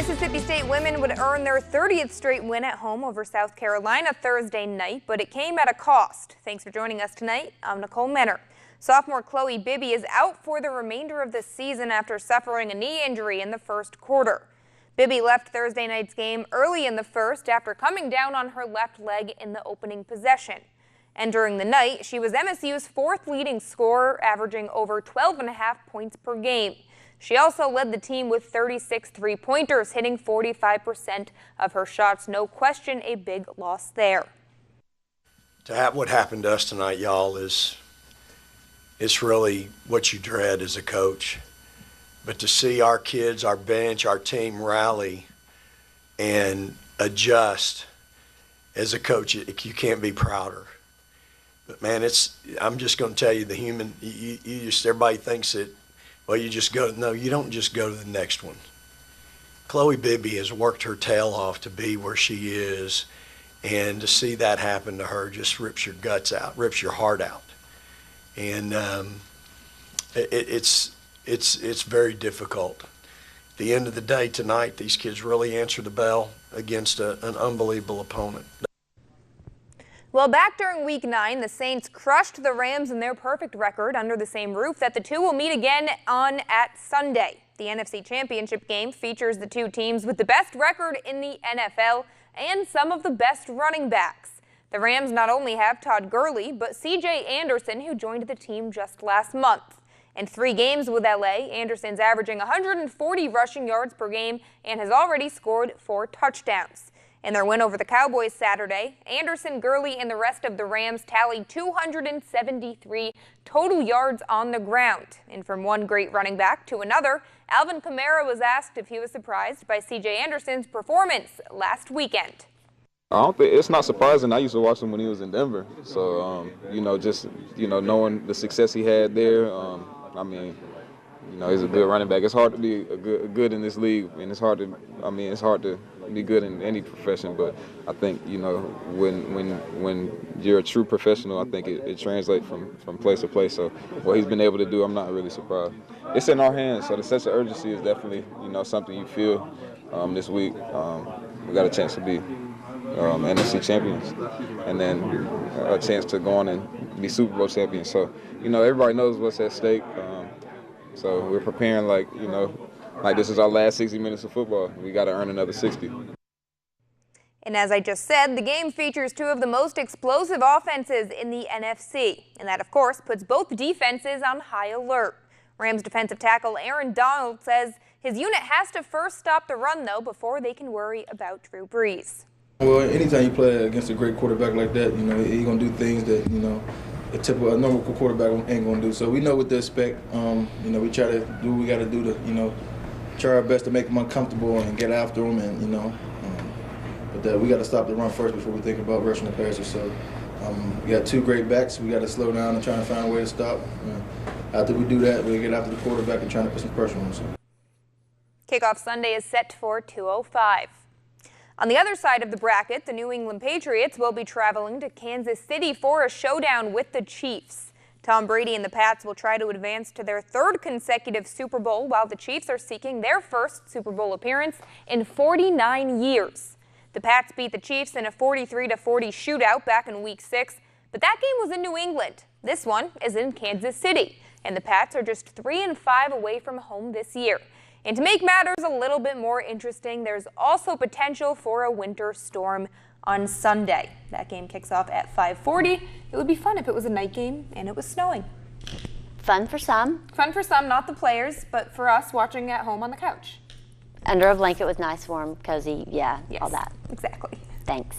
Mississippi State women would earn their 30th straight win at home over South Carolina Thursday night, but it came at a cost. Thanks for joining us tonight. I'm Nicole Menner. Sophomore Chloe Bibby is out for the remainder of the season after suffering a knee injury in the first quarter. Bibby left Thursday night's game early in the first after coming down on her left leg in the opening possession. And during the night, she was MSU's fourth leading scorer, averaging over 12.5 points per game. She also led the team with 36 three-pointers, hitting 45% of her shots. No question, a big loss there. What happened to us tonight, y'all, it's really what you dread as a coach. But to see our kids, our bench, our team rally and adjust as a coach, you can't be prouder. But man, I'm just going to tell you, everybody thinks that, well, you just go. No, you don't just go to the next one. Chloe Bibby has worked her tail off to be where she is, and to see that happen to her just rips your guts out, rips your heart out. And it's very difficult. At the end of the day tonight, these kids really answered the bell against an unbelievable opponent. Well, back during Week 9, the Saints crushed the Rams in their perfect record under the same roof that the two will meet again on at Sunday. The NFC Championship game features the two teams with the best record in the NFL and some of the best running backs. The Rams not only have Todd Gurley, but C.J. Anderson, who joined the team just last month. In 3 games with L.A., Anderson's averaging 140 rushing yards per game and has already scored 4 touchdowns. In their win over the Cowboys Saturday, Anderson, Gurley, and the rest of the Rams tallied 273 total yards on the ground. And from one great running back to another, Alvin Kamara was asked if he was surprised by C.J. Anderson's performance last weekend. I don't think it's not surprising. I used to watch him when he was in Denver. So, knowing the success he had there, he's a good running back. It's hard to be a good in this league, and it's hard to be good in any profession. But I think, when you're a true professional, I think it translates from place to place. So what he's been able to do, I'm not really surprised. It's in our hands, so the sense of urgency is definitely, something you feel this week. We got a chance to be NFC champions, and then a chance to go on and be Super Bowl champions. So, everybody knows what's at stake. So we're preparing like this is our last 60 minutes of football. We got to earn another 60. And as I just said, the game features 2 of the most explosive offenses in the NFC. And that, of course, puts both defenses on high alert. Rams defensive tackle Aaron Donald says his unit has to first stop the run, though, before they can worry about Drew Brees. Well, anytime you play against a great quarterback like that, he's going to do things that, a normal quarterback ain't going to do. So we know what to expect. We try to do what we got to do to, try our best to make them uncomfortable and get after them. And, but we got to stop the run first before we think about rushing the passer. So we got 2 great backs. We got to slow down and try to find a way to stop. After we do that, we get after the quarterback and try to put some pressure on him. Kickoff Sunday is set for 2:05. On the other side of the bracket, the New England Patriots will be traveling to Kansas City for a showdown with the Chiefs. Tom Brady and the Pats will try to advance to their 3rd consecutive Super Bowl, while the Chiefs are seeking their first Super Bowl appearance in 49 years. The Pats beat the Chiefs in a 43-40 shootout back in Week 6, but that game was in New England. This one is in Kansas City, and the Pats are just 3-5 away from home this year. And to make matters a little bit more interesting, there's also potential for a winter storm on Sunday. That game kicks off at 5:40. It would be fun if it was a night game and it was snowing. Fun for some. Fun for some, not the players, but for us watching at home on the couch. Under a blanket with nice, warm, cozy, Yes, all that. Exactly. Thanks.